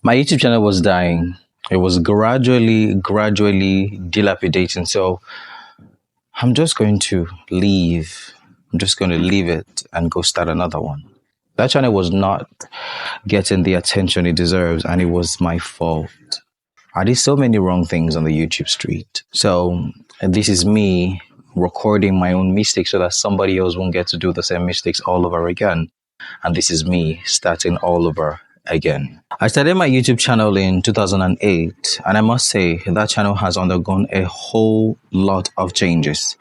My YouTube channel was dying. It was gradually dilapidating. So I'm just going to leave. I'm just going to leave it and go start another one. That channel was not getting the attention it deserves, and it was my fault. I did so many wrong things on the YouTube street. So this is me recording my own mistakes so that somebody else won't get to do the same mistakes all over again. And this is me starting all over again. I started my YouTube channel in 2008, and I must say that channel has undergone a whole lot of changes.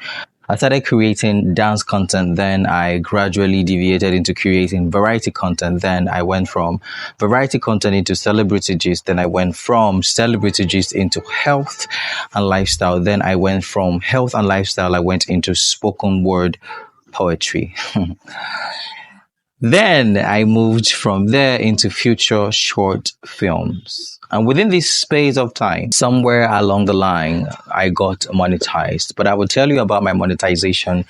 I started creating dance content, then I gradually deviated into creating variety content. Then I went from variety content into celebrity gist. Then I went from celebrity gist into health and lifestyle. Then I went from health and lifestyle, I went into spoken word poetry. Then I moved from there into future short films. And within this space of time, somewhere along the line, I got monetized. But I will tell you about my monetization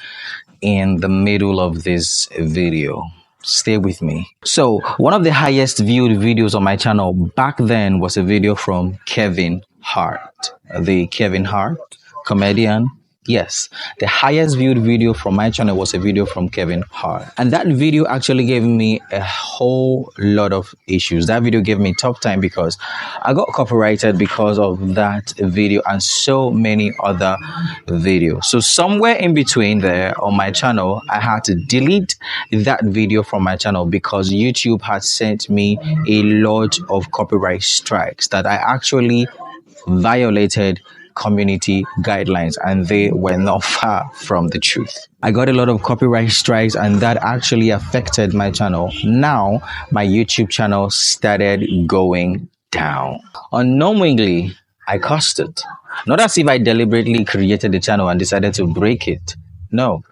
in the middle of this video. Stay with me. So one of the highest viewed videos on my channel back then was a video from Kevin Hart, the Kevin Hart comedian. Yes, the highest viewed video from my channel was a video from Kevin Hart. And that video actually gave me a whole lot of issues. That video gave me tough time because I got copyrighted because of that video and so many other videos. So somewhere in between there on my channel, I had to delete that video from my channel because YouTube had sent me a lot of copyright strikes that I actually violated community guidelines, and they were not far from the truth. I got a lot of copyright strikes, and that actually affected my channel. Now my YouTube channel started going down. Unknowingly, I caused it. Not as if I deliberately created the channel and decided to break it. No.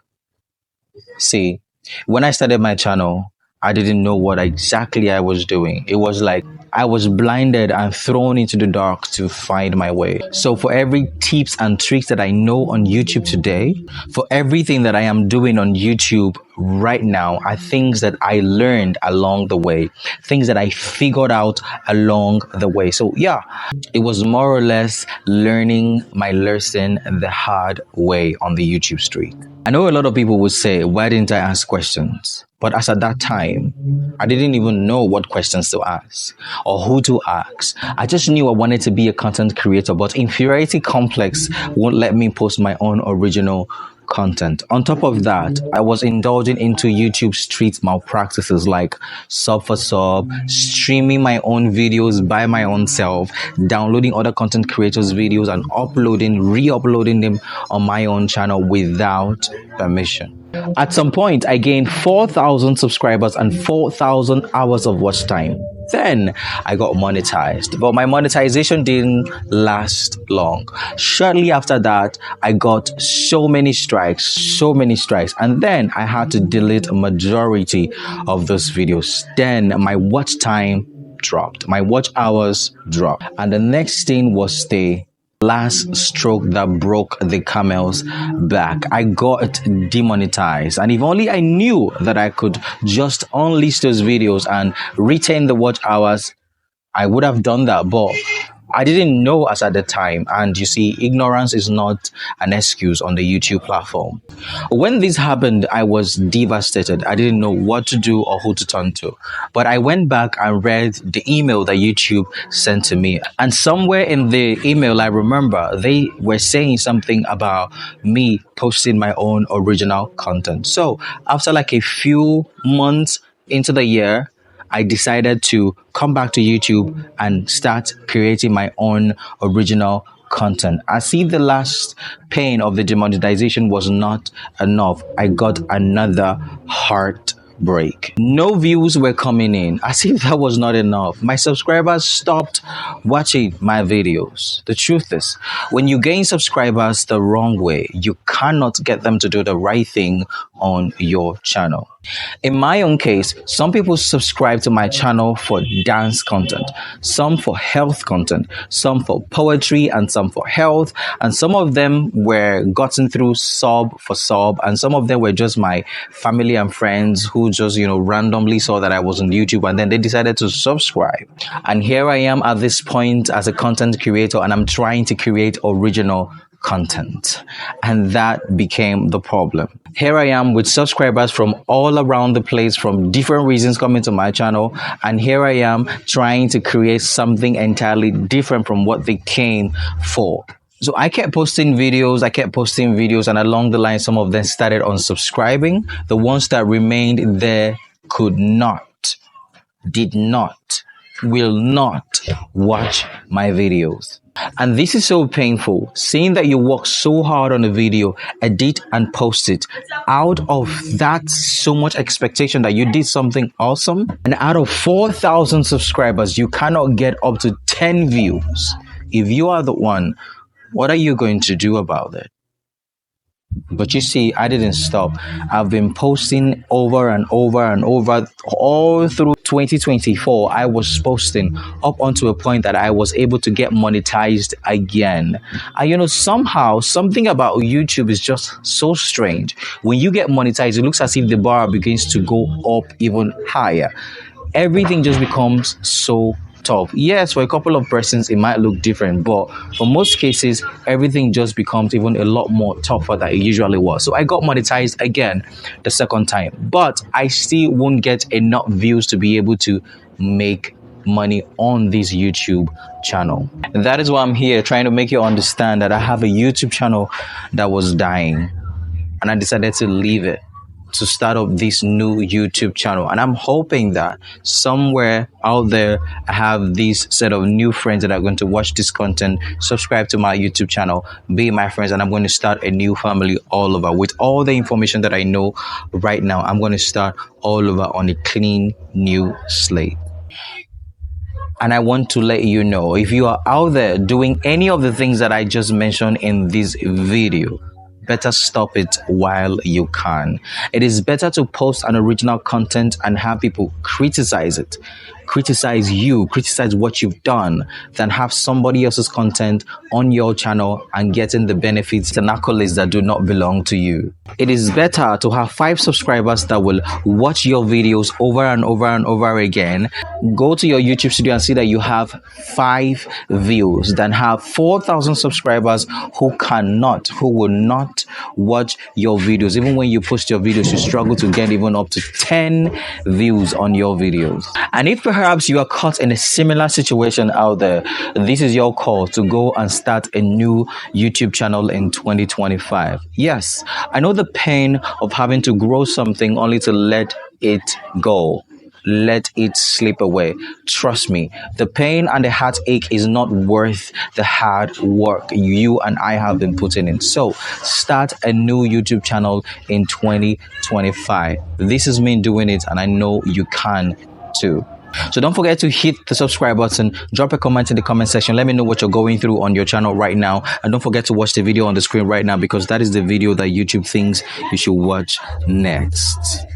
See, when I started my channel, I didn't know what exactly I was doing. It was like I was blinded and thrown into the dark to find my way. So for every tips and tricks that I know on YouTube today, for everything that I am doing on YouTube right now, are things that I learned along the way, things that I figured out along the way. So yeah, it was more or less learning my lesson the hard way on the YouTube street. I know a lot of people would say, why didn't I ask questions? But as at that time, I didn't even know what questions to ask or who to ask. I just knew I wanted to be a content creator, but inferiority complex won't let me post my own original content. On top of that, I was indulging into YouTube street malpractices like sub for sub, streaming my own videos by my own self, downloading other content creators' videos and re-uploading them on my own channel without permission. At some point, I gained 4,000 subscribers and 4,000 hours of watch time. Then I got monetized, but my monetization didn't last long. Shortly after that, I got so many strikes, and then I had to delete a majority of those videos. Then my watch time dropped, my watch hours dropped, and the next thing was the last stroke that broke the camel's back. I got demonetized, and if only I knew that I could just unleash those videos and retain the watch hours, I would have done that, but I didn't know as at the time. And you see, ignorance is not an excuse on the YouTube platform. When this happened, I was devastated. I didn't know what to do or who to turn to. But I went back and read the email that YouTube sent to me. And somewhere in the email, I remember they were saying something about me posting my own original content. So after like a few months into the year, I decided to come back to YouTube and start creating my own original content. As if the last pain of the demonetization was not enough, I got another heartbreak. No views were coming in. As if that was not enough, my subscribers stopped watching my videos. The truth is, when you gain subscribers the wrong way, you cannot get them to do the right thing on your channel. In my own case, some people subscribe to my channel for dance content, some for health content, some for poetry, and some for health. And some of them were gotten through sub for sub, and some of them were just my family and friends who just, randomly saw that I was on YouTube and then they decided to subscribe. And here I am at this point as a content creator, and I'm trying to create original content, and that became the problem. Here I am with subscribers from all around the place, from different reasons, coming to my channel, and here I am trying to create something entirely different from what they came for. So I kept posting videos, and along the line some of them started unsubscribing. The ones that remained there could not, did not, will not watch my videos. And this is so painful, seeing that you work so hard on a video, edit and post it. Out of that, so much expectation that you did something awesome, and out of 4,000 subscribers, you cannot get up to 10 views. If you are the one, what are you going to do about it? But you see, I didn't stop. I've been posting over and over and over all through 2024. I was posting up onto a point that I was able to get monetized again. And somehow something about YouTube is just so strange. When you get monetized, it looks as if the bar begins to go up even higher. Everything just becomes so tough. Yes, for a couple of persons it might look different, but for most cases everything just becomes even a lot more tougher than it usually was. So I got monetized again the second time, but I still won't get enough views to be able to make money on this YouTube channel. And that is why I'm here, trying to make you understand that I have a YouTube channel that was dying, and I decided to leave it to start up this new YouTube channel. And I'm hoping that somewhere out there I have this set of new friends that are going to watch this content, subscribe to my YouTube channel, be my friends, and I'm going to start a new family all over. With all the information that I know right now, I'm going to start all over on a clean new slate. And I want to let you know, if you are out there doing any of the things that I just mentioned in this video, better stop it while you can. It is better to post an original content and have people criticize it, criticize you, criticize what you've done, than have somebody else's content on your channel and getting the benefits and accolades that do not belong to you. It is better to have 5 subscribers that will watch your videos over and over and over again, go to your YouTube studio and see that you have 5 views, than have 4,000 subscribers who will not watch your videos. Even when you post your videos, you struggle to get even up to 10 views on your videos. And if perhaps you are caught in a similar situation out there, this is your call to go and start a new YouTube channel in 2025. Yes, I know the pain of having to grow something only to let it go, let it slip away. Trust me, the pain and the heartache is not worth the hard work you and I have been putting in. So start a new YouTube channel in 2025. This is me doing it, and I know you can too. So don't forget to hit the subscribe button, drop a comment in the comment section. Let me know what you're going through on your channel right now. And don't forget to watch the video on the screen right now, because that is the video that YouTube thinks you should watch next.